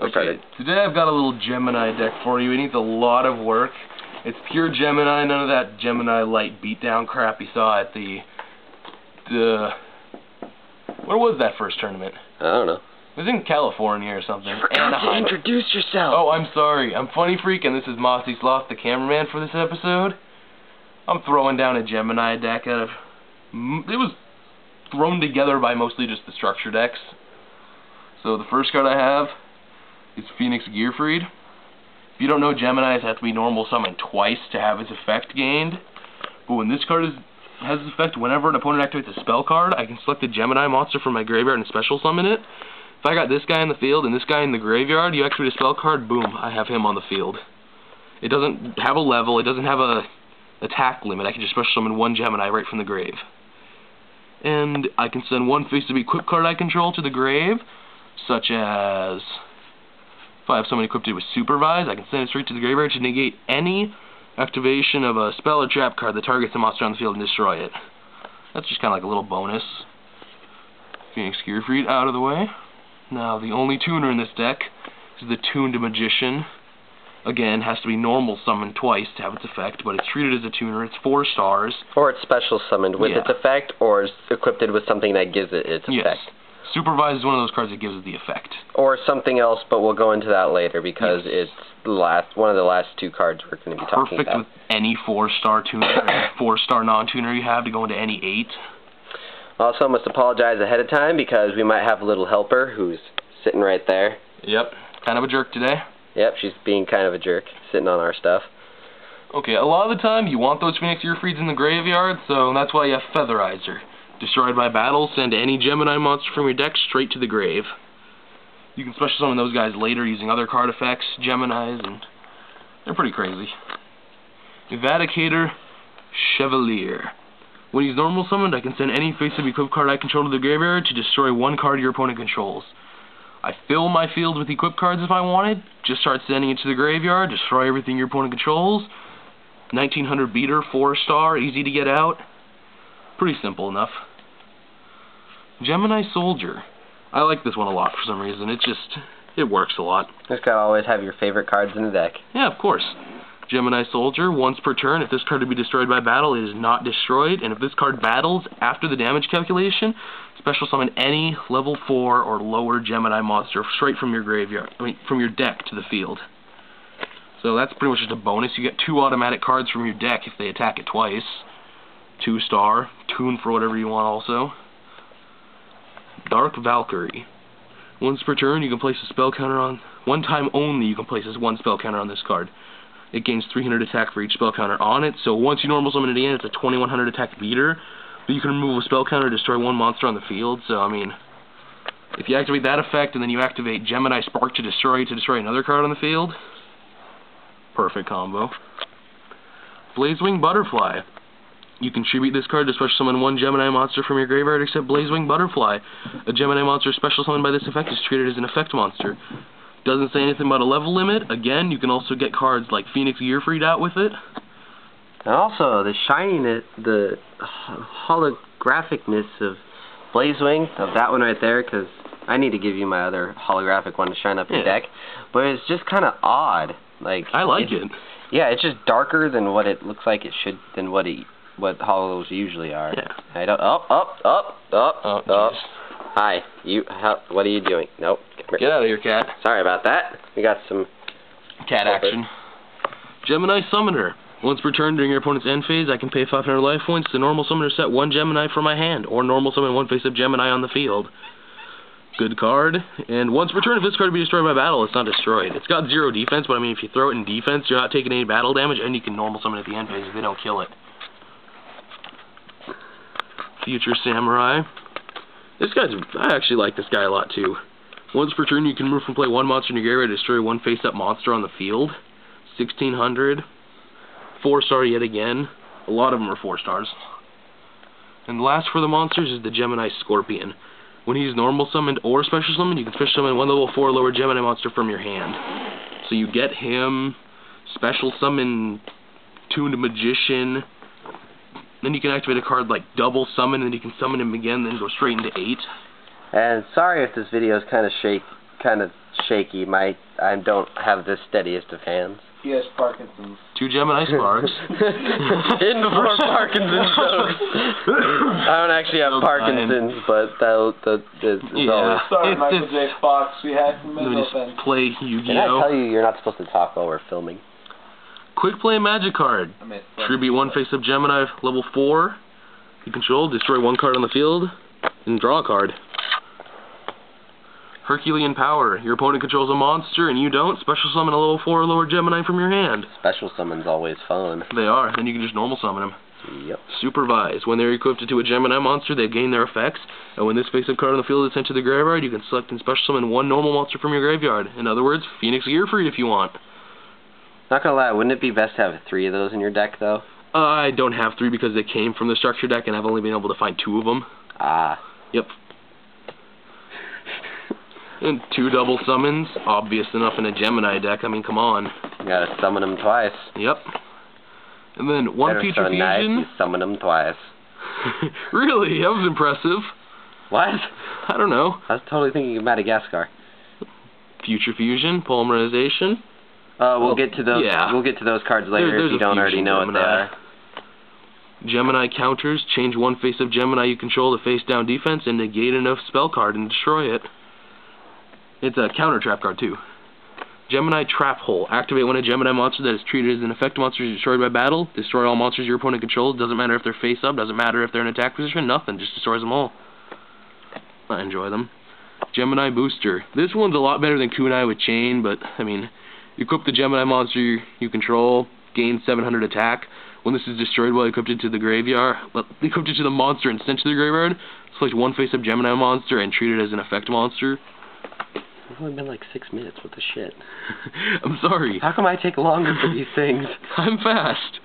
Okay, today I've got a little Gemini deck for you. It needs a lot of work. It's pure Gemini, none of that Gemini light beatdown crap you saw at the where was that first tournament? I don't know. It was in California or something. You forgot to introduce yourself. Oh, I'm sorry. I'm Funnyfreek, and this is Mossy Sloth, the cameraman for this episode. I'm throwing down a Gemini deck out of... It was thrown together by mostly just the structure decks. So the first card I have is Phoenix Gearfried. If you don't know, Geminis have to be normal summoned twice to have its effect gained. But when this card has its effect, whenever an opponent activates a spell card, I can select a Gemini monster from my graveyard and special summon it. If I got this guy in the field and this guy in the graveyard, you activate a spell card, boom, I have him on the field. It doesn't have a level, it doesn't have a attack limit. I can just special summon one Gemini right from the grave. And I can send one face-to-be equipped card I control to the grave, such as... If I have someone equipped with Supervise, I can send it straight to the graveyard to negate any activation of a spell or trap card that targets a monster on the field and destroy it. That's just kind of like a little bonus. Phoenix Gearfried out of the way. Now, the only tuner in this deck is the Tuned Magician. Again, has to be normal summoned twice to have its effect, but it's treated as a tuner. It's 4 stars. Or it's special summoned with its effect, or it's equipped with something that gives it its effect. Yes. Supervise is one of those cards that gives it the effect. Or something else, but we'll go into that later because it's the one of the last 2 cards we're going to be talking about. Perfect with any 4-star tuner, 4-star non-tuner you have to go into any 8. Also, I must apologize ahead of time because we might have a little helper who's sitting right there. Yep, kind of a jerk today. Yep, she's being kind of a jerk, sitting on our stuff. Okay, a lot of the time you want those Phoenix Gearfrieds in the graveyard, so that's why you have Featherizer. Destroyed by battle, send any Gemini monster from your deck straight to the grave. You can special summon those guys later using other card effects, Geminis, and they're pretty crazy. Eradicator Chevalier. When he's normal summoned, I can send any face-up equipped card I control to the graveyard to destroy one card your opponent controls. I fill my field with equipped cards if I wanted, just start sending it to the graveyard, destroy everything your opponent controls. 1900 beater, 4-star, easy to get out. Pretty simple enough. Gemini Soldier. I like this one a lot for some reason. It works a lot. Just gotta always have your favorite cards in the deck. Yeah, of course. Gemini Soldier, once per turn, if this card to be destroyed by battle, it is not destroyed, and if this card battles after the damage calculation, special summon any level 4 or lower Gemini monster straight from your graveyard, from your deck to the field. So that's pretty much just a bonus. You get 2 automatic cards from your deck if they attack it twice. 2-star, tune for whatever you want also. Dark Valkyrie. Once per turn, you can place a spell counter on... One time only you can place this 1 spell counter on this card. It gains 300 attack for each spell counter on it, so once you normal summon it again, it's a 2100 attack beater. But you can remove a spell counter to destroy 1 monster on the field, so I mean... If you activate that effect and then you activate Gemini Spark to destroy another card on the field, perfect combo. Blazewing Butterfly. You contribute this card to special summon 1 Gemini monster from your graveyard except Blazewing Butterfly. A Gemini monster special summoned by this effect is treated as an effect monster. Doesn't say anything about a level limit. Again, you can also get cards like Phoenix Gearfried out with it. And also, the shininess, the holographicness of Blazewing, of that one right there, because I need to give you my other holographic one to shine up your deck. But it's just kind of odd. Like I like it. Yeah, it's just darker than what it looks like it should, than what holos usually are. Yeah. I don't. Oh, Hi. What are you doing? Nope. Get out of here, cat. Sorry about that. We got some cat action. Gemini Summoner. Once per turn during your opponent's end phase, I can pay 500 life points to normal summon or set 1 Gemini from my hand, or normal summon 1 face-up Gemini on the field. Good card. And once per turn, if this card be destroyed by battle, it's not destroyed. It's got 0 defense, but I mean, if you throw it in defense, you're not taking any battle damage, and you can normal summon at the end phase if they don't kill it. Future Samurai. I actually like this guy a lot too. Once per turn, you can remove from play 1 monster in your graveyard to destroy 1 face-up monster on the field. 1600. 4-star yet again. A lot of them are 4 stars. And last for the monsters is the Gemini Scorpion. When he's normal summoned or special summoned, you can special summon 1 level 4 lower Gemini monster from your hand. So you get him, special summon Tuned Magician. Then you can activate a card like Double Summon, and you can summon him again, then go straight into 8. And sorry if this video is kind of shaky. I don't have the steadiest of hands. He has Parkinson's. 2 Gemini sparks. In for Parkinson's jokes. I don't actually have Parkinson's, but that is always... Sorry, Michael J. Fox. We had some Let me mental just offense. play Can I Yu-Gi-Oh! tell you you're not supposed to talk while we're filming? Quick play magic card. Tribute 1 face-up Gemini, level 4. You control, destroy 1 card on the field, and draw a card. Herculean power. Your opponent controls a monster and you don't. Special summon a level 4 or lower Gemini from your hand. Special summon's always fun. They are. Then you can just normal summon them. Yep. Supervise. When they're equipped to a Gemini monster, they gain their effects. And when this face-up card on the field is sent to the graveyard, you can select and special summon 1 normal monster from your graveyard. In other words, Phoenix Gearfried if you want. Not gonna lie, wouldn't it be best to have 3 of those in your deck, though? I don't have 3 because they came from the structure deck, and I've only been able to find 2 of them. Ah. Yep. And 2 double summons, obvious enough in a Gemini deck. I mean, come on. You gotta summon them twice. Yep. And then 1 Better future so nice, fusion. you summon them twice. Really? That was impressive. What? I don't know. I was totally thinking of Madagascar. Future fusion, polymerization. We'll get to those. Yeah. We'll get to those cards later if you don't already know what they are. Gemini counters. Change 1 face of Gemini you control to face down defense and negate enough spell card and destroy it. It's a counter trap card too. Gemini Trap Hole. Activate when a Gemini monster that is treated as an effect monster is destroyed by battle. Destroy all monsters your opponent controls. Doesn't matter if they're face up. Doesn't matter if they're in attack position. Nothing. Just destroys them all. I enjoy them. Gemini Booster. This one's a lot better than Kunai with Chain, but I mean, you equip the Gemini monster you control. Gain 700 attack. When this is destroyed while equipped into the graveyard, equipped into the monster and sent to the graveyard, select 1 face-up Gemini monster and treat it as an effect monster. It's only been like 6 minutes. What the shit? I'm sorry. How come I take longer for these things? I'm fast.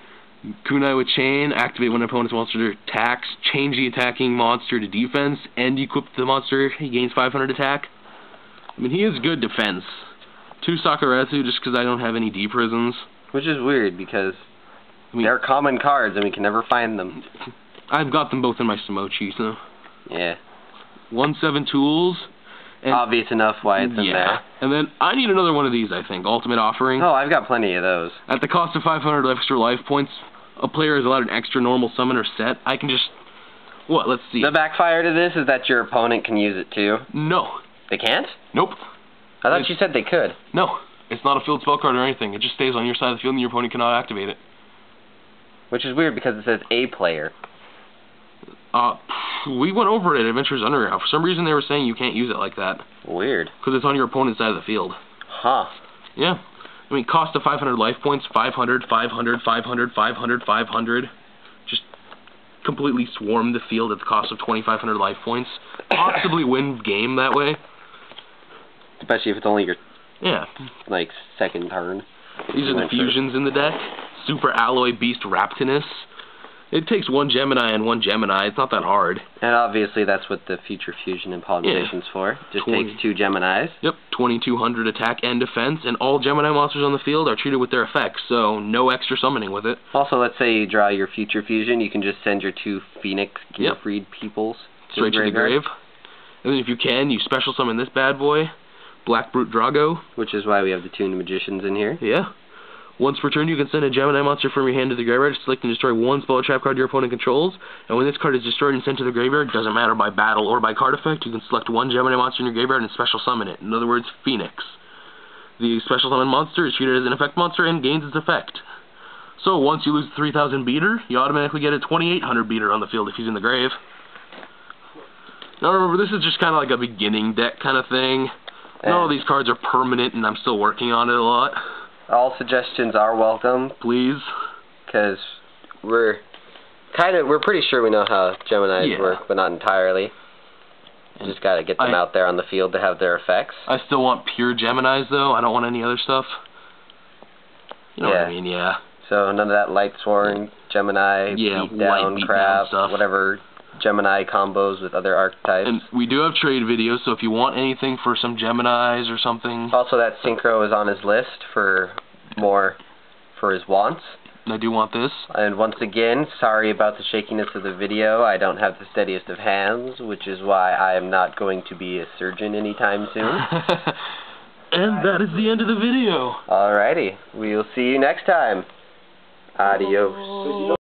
Kunai with Chain. Activate when an opponent's monster attacks. Change the attacking monster to defense and equip the monster. He gains 500 attack. I mean, he is good defense. 2 Sakuretsu just because I don't have any D prisons. Which is weird because they're common cards and we can never find them. I've got them both in my Samochi, so. Yeah. 1/7 tools. And obvious enough why it's in there. And then I need another one of these, I think. Ultimate Offering. Oh, I've got plenty of those. At the cost of 500 extra life points, a player is allowed an extra normal summoner set. I can just... What? Let's see. The backfire to this is that your opponent can use it too. No. They can't? Nope. I thought you said they could. No. It's not a field spell card or anything. It just stays on your side of the field and your opponent cannot activate it. Which is weird because it says a player. We went over it at Adventures Underground. For some reason they were saying you can't use it like that. Weird. Because it's on your opponent's side of the field. Huh. Yeah. I mean, cost of 500 life points, 500, 500, 500, 500, 500. Just completely swarm the field at the cost of 2,500 life points. Possibly win game that way. Especially if it's only your, like, second turn. These are the fusions in the deck. Super Alloy Beast Raptinus. It takes 1 Gemini and 1 Gemini. It's not that hard. And obviously that's what the future fusion and polymerization's for. Just takes 2 Geminis. Yep, 2,200 attack and defense, and all Gemini monsters on the field are treated with their effects, so no extra summoning with it. Also, let's say you draw your future fusion, you can just send your 2 Phoenix Gearfried peoples straight to the grave. And then if you can, you special summon this bad boy, Black Brute Drago. Which is why we have the 2 magicians in here. Yeah. Once per turn, you can send a Gemini monster from your hand to the graveyard, select and destroy 1 spell or trap card your opponent controls, and when this card is destroyed and sent to the graveyard, doesn't matter by battle or by card effect, you can select 1 Gemini monster in your graveyard and special summon it. In other words, Phoenix. The special summon monster is treated as an effect monster and gains its effect. So once you lose the 3,000 beater, you automatically get a 2,800 beater on the field if he's in the grave. Now remember, this is just kind of like a beginning deck kind of thing. None of these cards are permanent, and I'm still working on it a lot. All suggestions are welcome. Please. Because we're pretty sure we know how Geminis work, but not entirely. You just gotta get them out there on the field to have their effects. I still want pure Geminis, though. I don't want any other stuff. You know what I mean, So none of that light sworn, Gemini, beat down crap, stuff. whatever Gemini combos with other archetypes. And we do have trade videos, so if you want anything for some Geminis or something... Also, that Synchro is on his list for more for his wants. I do want this. And once again, sorry about the shakiness of the video. I don't have the steadiest of hands, which is why I am not going to be a surgeon anytime soon. And that is the end of the video. Alrighty. We'll see you next time. Adios.